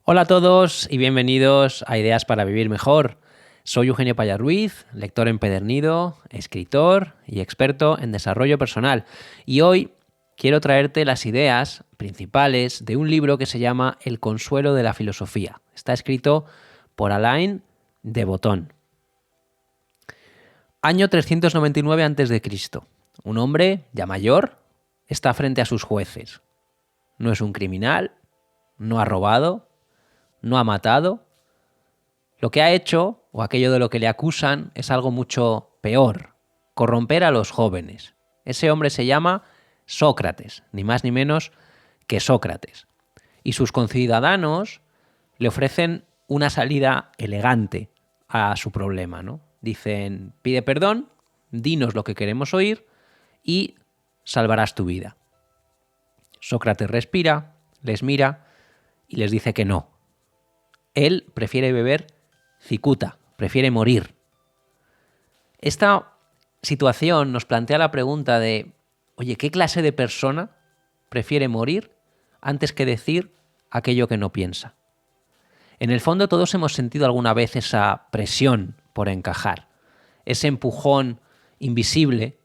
Hola a todos y bienvenidos a Ideas para Vivir Mejor. Soy Eugenio Paya Ruiz, lector empedernido, escritor y experto en desarrollo personal. Y hoy quiero traerte las ideas principales de un libro que se llama El consuelo de la filosofía. Está escrito por Alain de Botton. Año 399 a.C. Un hombre ya mayor está frente a sus jueces. No es un criminal, no ha robado, no ha matado. Lo que ha hecho, o aquello de lo que le acusan, es algo mucho peor: corromper a los jóvenes. Ese hombre se llama Sócrates, ni más ni menos que Sócrates. Y sus conciudadanos le ofrecen una salida elegante a su problema, ¿no? Dicen: pide perdón, dinos lo que queremos oír y salvarás tu vida. Sócrates respira, les mira y les dice que no. Él prefiere beber cicuta, prefiere morir. Esta situación nos plantea la pregunta de, oye, ¿qué clase de persona prefiere morir antes que decir aquello que no piensa? En el fondo todos hemos sentido alguna vez esa presión por encajar, ese empujón invisible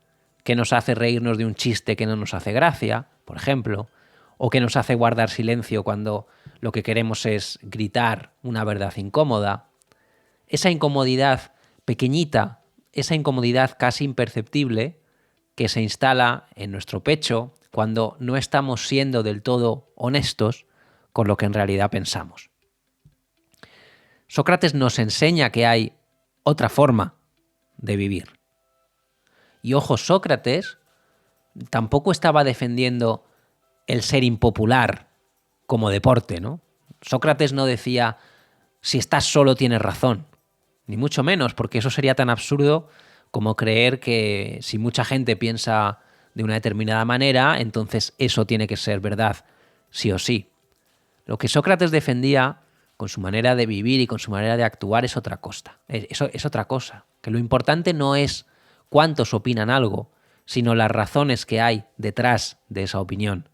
que nos hace reírnos de un chiste que no nos hace gracia, por ejemplo, o que nos hace guardar silencio cuando lo que queremos es gritar una verdad incómoda. Esa incomodidad pequeñita, esa incomodidad casi imperceptible que se instala en nuestro pecho cuando no estamos siendo del todo honestos con lo que en realidad pensamos. Sócrates nos enseña que hay otra forma de vivir. Y ojo, Sócrates tampoco estaba defendiendo el ser impopular como deporte, ¿no? Sócrates no decía, si estás solo tienes razón, ni mucho menos, porque eso sería tan absurdo como creer que si mucha gente piensa de una determinada manera, entonces eso tiene que ser verdad, sí o sí. Lo que Sócrates defendía con su manera de vivir y con su manera de actuar es otra cosa. Es otra cosa. Que lo importante no es cuántos opinan algo, sino las razones que hay detrás de esa opinión.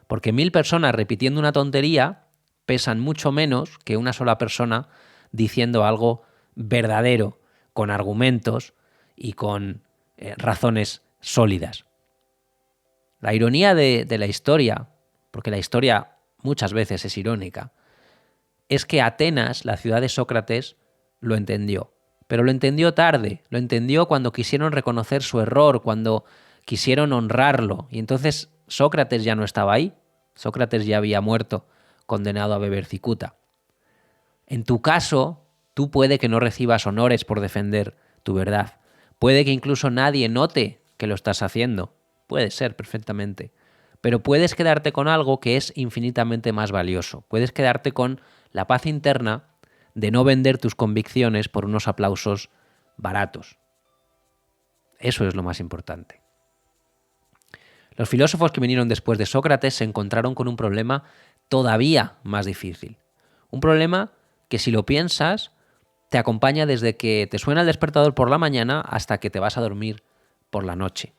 Porque 1000 personas repitiendo una tontería pesan mucho menos que una sola persona diciendo algo verdadero, con argumentos y con razones sólidas. La ironía de la historia, porque la historia muchas veces es irónica, es que Atenas, la ciudad de Sócrates, lo entendió. Pero lo entendió tarde, lo entendió cuando quisieron reconocer su error, cuando quisieron honrarlo. Y entonces Sócrates ya no estaba ahí. Sócrates ya había muerto, condenado a beber cicuta. En tu caso, tú puede que no recibas honores por defender tu verdad. Puede que incluso nadie note que lo estás haciendo. Puede ser perfectamente. Pero puedes quedarte con algo que es infinitamente más valioso. Puedes quedarte con la paz interna de no vender tus convicciones por unos aplausos baratos. Eso es lo más importante. Los filósofos que vinieron después de Sócrates se encontraron con un problema todavía más difícil. Un problema que, si lo piensas, te acompaña desde que te suena el despertador por la mañana hasta que te vas a dormir por la noche.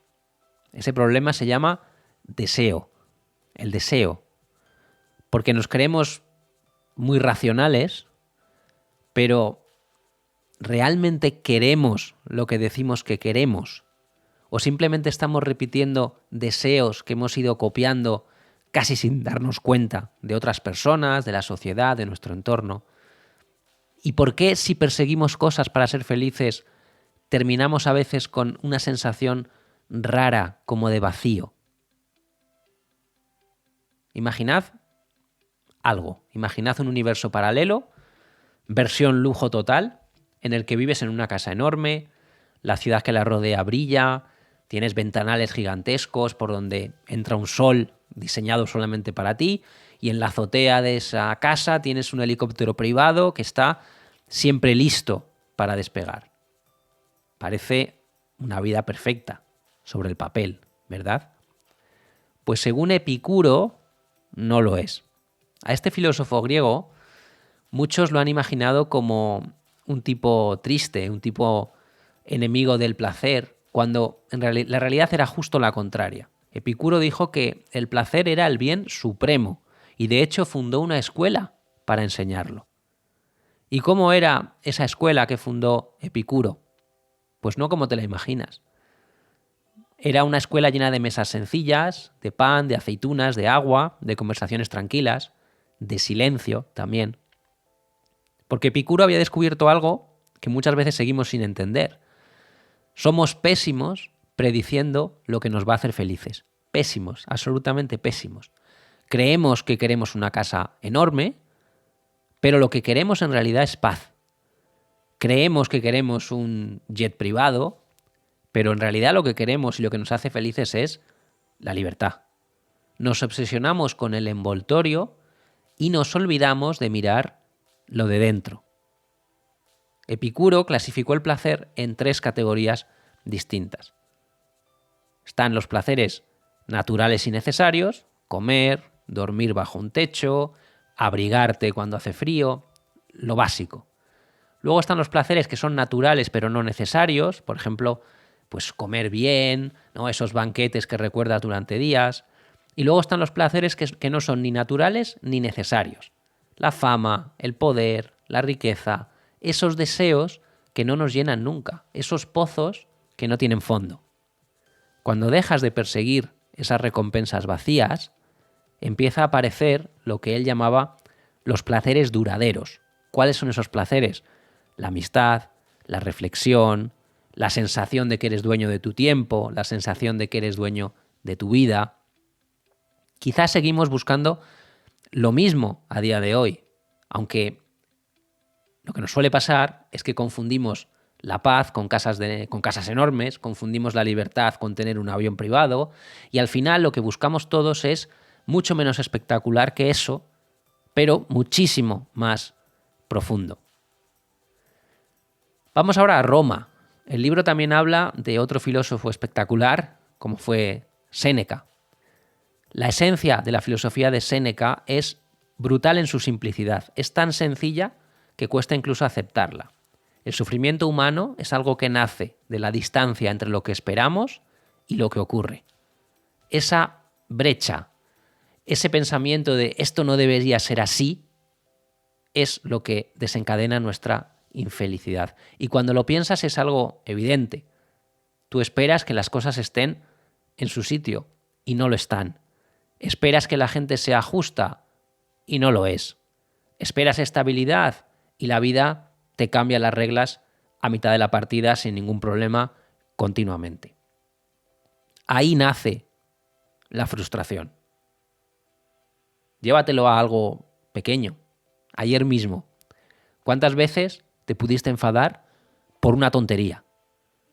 Ese problema se llama deseo. El deseo. Porque nos creemos muy racionales, pero ¿realmente queremos lo que decimos que queremos? ¿O simplemente estamos repitiendo deseos que hemos ido copiando casi sin darnos cuenta de otras personas, de la sociedad, de nuestro entorno? ¿Y por qué, si perseguimos cosas para ser felices, terminamos a veces con una sensación rara como de vacío? Imaginad algo, imaginad un universo paralelo, versión lujo total, en el que vives en una casa enorme, la ciudad que la rodea brilla, tienes ventanales gigantescos por donde entra un sol diseñado solamente para ti, y en la azotea de esa casa tienes un helicóptero privado que está siempre listo para despegar. Parece una vida perfecta sobre el papel, ¿verdad? Pues según Epicuro, no lo es. A este filósofo griego muchos lo han imaginado como un tipo triste, un tipo enemigo del placer, cuando la realidad era justo la contraria. Epicuro dijo que el placer era el bien supremo y de hecho fundó una escuela para enseñarlo. ¿Y cómo era esa escuela que fundó Epicuro? Pues no como te la imaginas. Era una escuela llena de mesas sencillas, de pan, de aceitunas, de agua, de conversaciones tranquilas, de silencio también. Porque Epicuro había descubierto algo que muchas veces seguimos sin entender. Somos pésimos prediciendo lo que nos va a hacer felices. Pésimos, absolutamente pésimos. Creemos que queremos una casa enorme, pero lo que queremos en realidad es paz. Creemos que queremos un jet privado, pero en realidad lo que queremos y lo que nos hace felices es la libertad. Nos obsesionamos con el envoltorio y nos olvidamos de mirar lo de dentro. Epicuro clasificó el placer en 3 categorías distintas. Están los placeres naturales y necesarios, comer, dormir bajo un techo, abrigarte cuando hace frío, lo básico. Luego están los placeres que son naturales pero no necesarios, por ejemplo, pues comer bien, ¿no? Esos banquetes que recuerdas durante días. Y luego están los placeres que no son ni naturales ni necesarios. La fama, el poder, la riqueza, esos deseos que no nos llenan nunca, esos pozos que no tienen fondo. Cuando dejas de perseguir esas recompensas vacías, empieza a aparecer lo que él llamaba los placeres duraderos. ¿Cuáles son esos placeres? La amistad, la reflexión, la sensación de que eres dueño de tu tiempo, la sensación de que eres dueño de tu vida. Quizás seguimos buscando lo mismo a día de hoy, aunque lo que nos suele pasar es que confundimos la paz con casas enormes, confundimos la libertad con tener un avión privado y al final lo que buscamos todos es mucho menos espectacular que eso, pero muchísimo más profundo. Vamos ahora a Roma. El libro también habla de otro filósofo espectacular, como fue Séneca. La esencia de la filosofía de Séneca es brutal en su simplicidad. Es tan sencilla que cuesta incluso aceptarla. El sufrimiento humano es algo que nace de la distancia entre lo que esperamos y lo que ocurre. Esa brecha, ese pensamiento de esto no debería ser así, es lo que desencadena nuestra infelicidad. Y cuando lo piensas es algo evidente. Tú esperas que las cosas estén en su sitio y no lo están. Esperas que la gente sea justa y no lo es. Esperas estabilidad y la vida te cambia las reglas a mitad de la partida sin ningún problema continuamente. Ahí nace la frustración. Llévatelo a algo pequeño. Ayer mismo, ¿cuántas veces te pudiste enfadar por una tontería?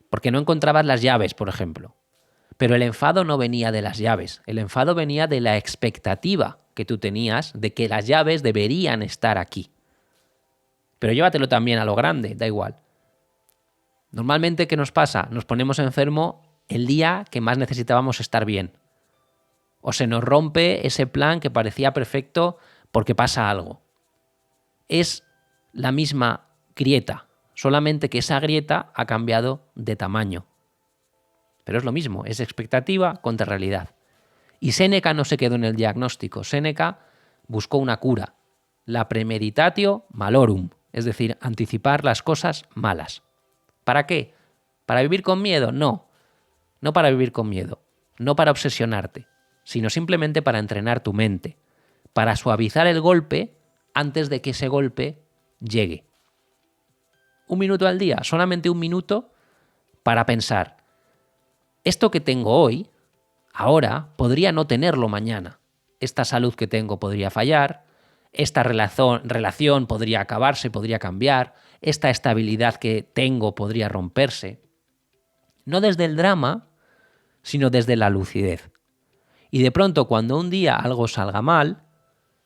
Porque no encontrabas las llaves, por ejemplo. Pero el enfado no venía de las llaves. El enfado venía de la expectativa que tú tenías de que las llaves deberían estar aquí. Pero llévatelo también a lo grande, da igual. Normalmente, ¿qué nos pasa? Nos ponemos enfermo el día que más necesitábamos estar bien. O se nos rompe ese plan que parecía perfecto porque pasa algo. Es la misma grieta, solamente que esa grieta ha cambiado de tamaño. Pero es lo mismo, es expectativa contra realidad. Y Séneca no se quedó en el diagnóstico, Séneca buscó una cura, la premeditatio malorum, es decir, anticipar las cosas malas. ¿Para qué? ¿Para vivir con miedo? No, no para vivir con miedo, no para obsesionarte, sino simplemente para entrenar tu mente, para suavizar el golpe antes de que ese golpe llegue. 1 minuto al día, solamente 1 minuto para pensar, esto que tengo hoy, ahora, podría no tenerlo mañana. Esta salud que tengo podría fallar, esta relación podría acabarse, podría cambiar, esta estabilidad que tengo podría romperse. No desde el drama, sino desde la lucidez. Y de pronto, cuando un día algo salga mal,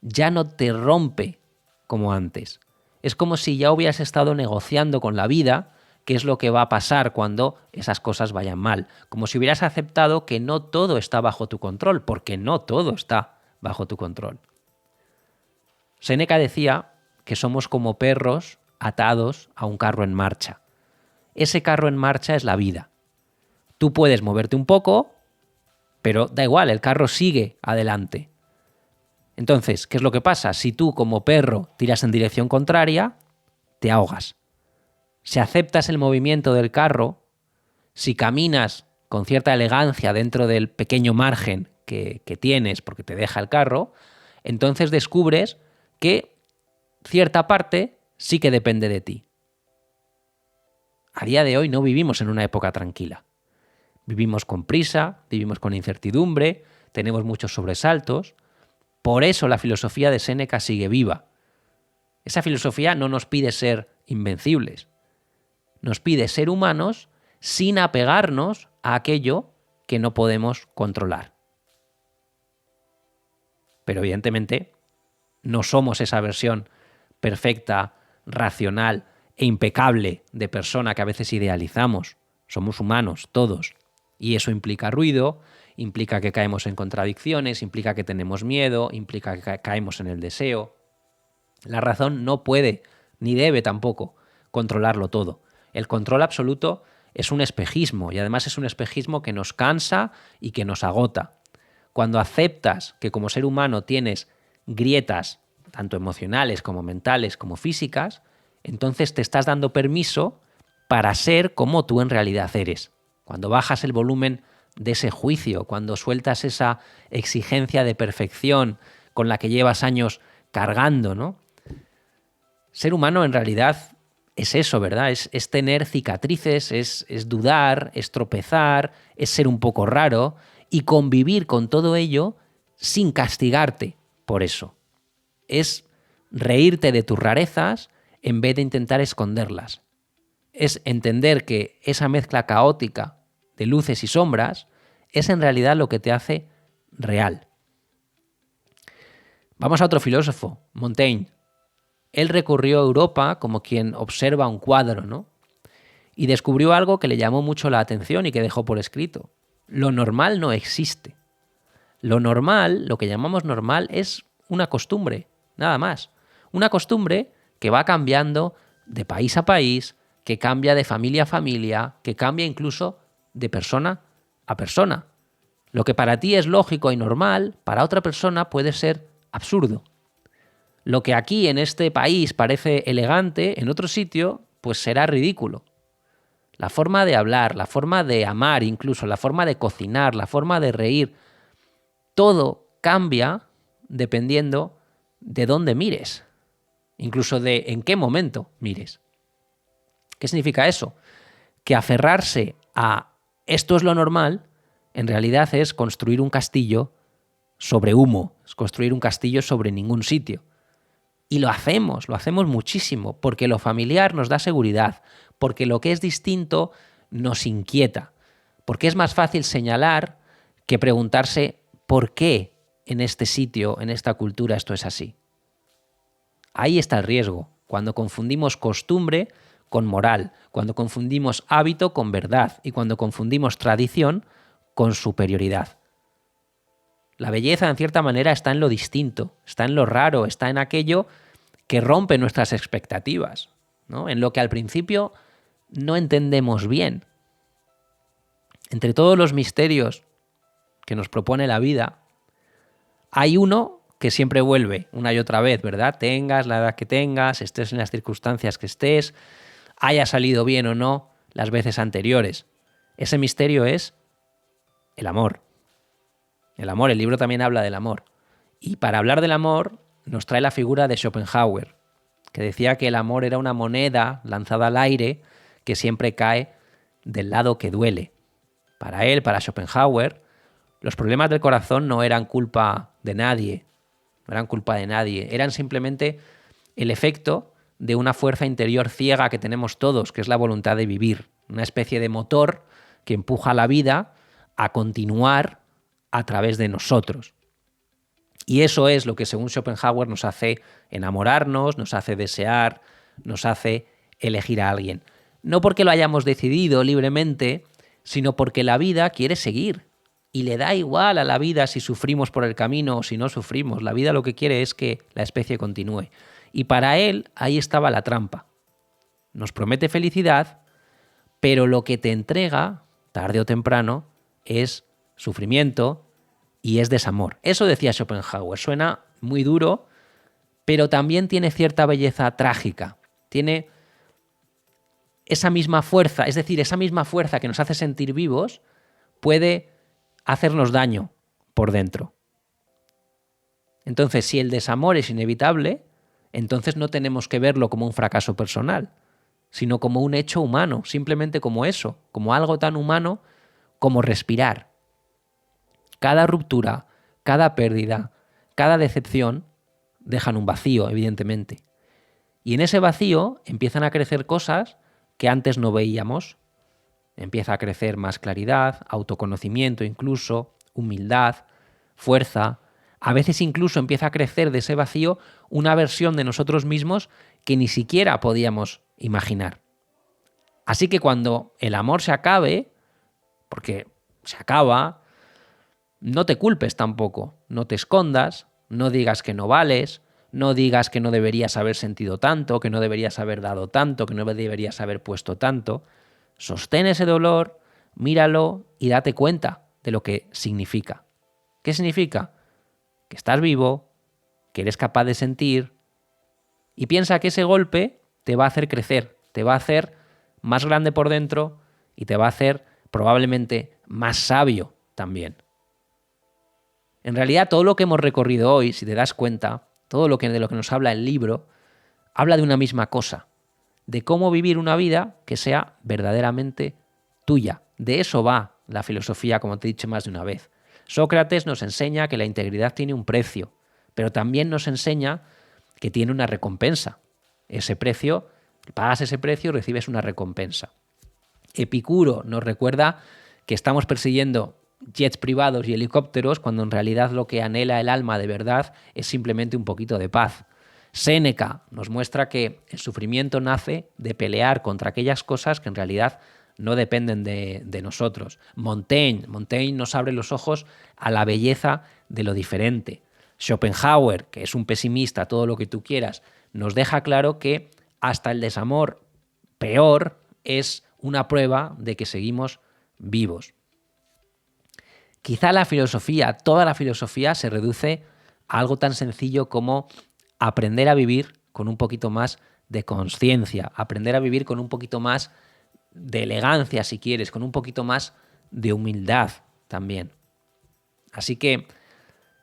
ya no te rompe como antes. Es como si ya hubieras estado negociando con la vida qué es lo que va a pasar cuando esas cosas vayan mal. Como si hubieras aceptado que no todo está bajo tu control, porque no todo está bajo tu control. Séneca decía que somos como perros atados a un carro en marcha. Ese carro en marcha es la vida. Tú puedes moverte un poco, pero da igual, el carro sigue adelante. Entonces, ¿qué es lo que pasa? Si tú como perro tiras en dirección contraria, te ahogas. Si aceptas el movimiento del carro, si caminas con cierta elegancia dentro del pequeño margen que tienes porque te deja el carro, entonces descubres que cierta parte sí que depende de ti. A día de hoy no vivimos en una época tranquila. Vivimos con prisa, vivimos con incertidumbre, tenemos muchos sobresaltos. Por eso la filosofía de Séneca sigue viva. Esa filosofía no nos pide ser invencibles, nos pide ser humanos sin apegarnos a aquello que no podemos controlar. Pero evidentemente no somos esa versión perfecta, racional e impecable de persona que a veces idealizamos. Somos humanos, todos. Y eso implica ruido, implica que caemos en contradicciones, implica que tenemos miedo, implica que caemos en el deseo. La razón no puede, ni debe tampoco, controlarlo todo. El control absoluto es un espejismo, y además es un espejismo que nos cansa y que nos agota. Cuando aceptas que como ser humano tienes grietas, tanto emocionales como mentales como físicas, entonces te estás dando permiso para ser como tú en realidad eres. Cuando bajas el volumen de ese juicio, cuando sueltas esa exigencia de perfección con la que llevas años cargando, ¿no? Ser humano en realidad es eso, ¿verdad? Es tener cicatrices, es dudar, es tropezar, es ser un poco raro y convivir con todo ello sin castigarte por eso. Es reírte de tus rarezas en vez de intentar esconderlas. Es entender que esa mezcla caótica de luces y sombras es en realidad lo que te hace real. Vamos a otro filósofo, Montaigne. Él recorrió Europa como quien observa un cuadro, ¿no? Y descubrió algo que le llamó mucho la atención y que dejó por escrito. Lo normal no existe. Lo normal, lo que llamamos normal, es una costumbre, nada más. Una costumbre que va cambiando de país a país, que cambia de familia a familia, que cambia incluso de persona a persona. Lo que para ti es lógico y normal, para otra persona puede ser absurdo. Lo que aquí en este país parece elegante, en otro sitio, pues será ridículo. La forma de hablar, la forma de amar incluso, la forma de cocinar, la forma de reír, todo cambia dependiendo de dónde mires, incluso de en qué momento mires. ¿Qué significa eso? Que aferrarse a esto es lo normal, en realidad es construir un castillo sobre humo, es construir un castillo sobre ningún sitio. Y lo hacemos muchísimo, porque lo familiar nos da seguridad, porque lo que es distinto nos inquieta, porque es más fácil señalar que preguntarse por qué en este sitio, en esta cultura, esto es así. Ahí está el riesgo, cuando confundimos costumbre con moral, cuando confundimos hábito con verdad y cuando confundimos tradición con superioridad. La belleza, en cierta manera, está en lo distinto, está en lo raro, está en aquello que rompe nuestras expectativas, ¿no? En lo que al principio no entendemos bien. Entre todos los misterios que nos propone la vida, hay uno que siempre vuelve una y otra vez, ¿verdad? Tengas la edad que tengas, estés en las circunstancias que estés, haya salido bien o no las veces anteriores. Ese misterio es el amor. El amor, el libro también habla del amor. Y para hablar del amor nos trae la figura de Schopenhauer, que decía que el amor era una moneda lanzada al aire que siempre cae del lado que duele. Para él, para Schopenhauer, los problemas del corazón no eran culpa de nadie, eran simplemente el efecto de una fuerza interior ciega que tenemos todos, que es la voluntad de vivir, una especie de motor que empuja a la vida a continuar a través de nosotros. Y eso es lo que, según Schopenhauer, nos hace enamorarnos, nos hace desear, nos hace elegir a alguien. No porque lo hayamos decidido libremente, sino porque la vida quiere seguir. Y le da igual a la vida si sufrimos por el camino o si no sufrimos. La vida lo que quiere es que la especie continúe. Y para él ahí estaba la trampa. Nos promete felicidad, pero lo que te entrega, tarde o temprano, es sufrimiento y es desamor. Eso decía Schopenhauer. Suena muy duro, pero también tiene cierta belleza trágica. Tiene esa misma fuerza, es decir, esa misma fuerza que nos hace sentir vivos puede hacernos daño por dentro. Entonces, si el desamor es inevitable, entonces no tenemos que verlo como un fracaso personal, sino como un hecho humano, simplemente como eso, como algo tan humano como respirar. Cada ruptura, cada pérdida, cada decepción dejan un vacío, evidentemente. Y en ese vacío empiezan a crecer cosas que antes no veíamos. Empieza a crecer más claridad, autoconocimiento incluso, humildad, fuerza. A veces incluso empieza a crecer de ese vacío una versión de nosotros mismos que ni siquiera podíamos imaginar. Así que cuando el amor se acabe, porque se acaba, no te culpes tampoco, no te escondas, no digas que no vales, no digas que no deberías haber sentido tanto, que no deberías haber dado tanto, que no deberías haber puesto tanto. Sostén ese dolor, míralo y date cuenta de lo que significa. ¿Qué significa? Que estás vivo, que eres capaz de sentir, y piensa que ese golpe te va a hacer crecer, te va a hacer más grande por dentro y te va a hacer probablemente más sabio también. En realidad, todo lo que hemos recorrido hoy, si te das cuenta, todo lo que de lo que nos habla el libro, habla de una misma cosa, de cómo vivir una vida que sea verdaderamente tuya. De eso va la filosofía, como te he dicho más de una vez. Sócrates nos enseña que la integridad tiene un precio, pero también nos enseña que tiene una recompensa. Ese precio, pagas ese precio y recibes una recompensa. Epicuro nos recuerda que estamos persiguiendo jets privados y helicópteros cuando en realidad lo que anhela el alma de verdad es simplemente un poquito de paz. Séneca nos muestra que el sufrimiento nace de pelear contra aquellas cosas que en realidad no dependen de nosotros. Montaigne nos abre los ojos a la belleza de lo diferente. Schopenhauer, que es un pesimista, todo lo que tú quieras, nos deja claro que hasta el desamor peor es una prueba de que seguimos vivos. Quizá la filosofía, toda la filosofía se reduce a algo tan sencillo como aprender a vivir con un poquito más de conciencia, aprender a vivir con un poquito más de elegancia, si quieres, con un poquito más de humildad también. Así que,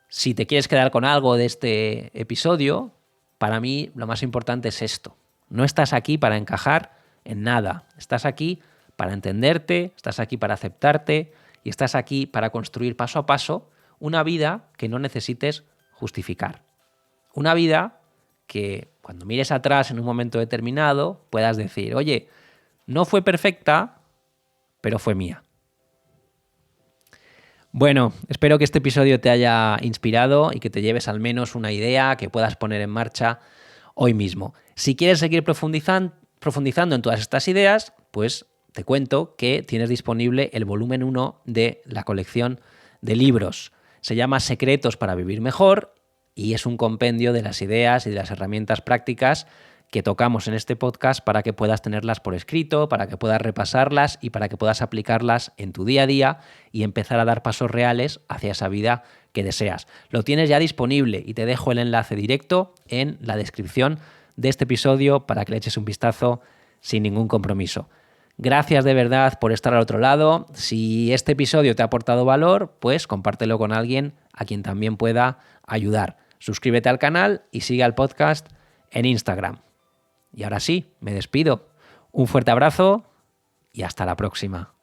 si te quieres quedar con algo de este episodio, para mí lo más importante es esto. No estás aquí para encajar en nada. Estás aquí para entenderte, estás aquí para aceptarte y estás aquí para construir paso a paso una vida que no necesites justificar. Una vida que cuando mires atrás en un momento determinado puedas decir, oye, no fue perfecta, pero fue mía. Bueno, espero que este episodio te haya inspirado y que te lleves al menos una idea que puedas poner en marcha hoy mismo. Si quieres seguir profundizando en todas estas ideas, pues te cuento que tienes disponible el volumen 1 de la colección de libros. Se llama Secretos para vivir mejor y es un compendio de las ideas y de las herramientas prácticas que tocamos en este podcast para que puedas tenerlas por escrito, para que puedas repasarlas y para que puedas aplicarlas en tu día a día y empezar a dar pasos reales hacia esa vida que deseas. Lo tienes ya disponible y te dejo el enlace directo en la descripción de este episodio para que le eches un vistazo sin ningún compromiso. Gracias de verdad por estar al otro lado. Si este episodio te ha aportado valor, pues compártelo con alguien a quien también pueda ayudar. Suscríbete al canal y sigue al podcast en Instagram. Y ahora sí, me despido. Un fuerte abrazo y hasta la próxima.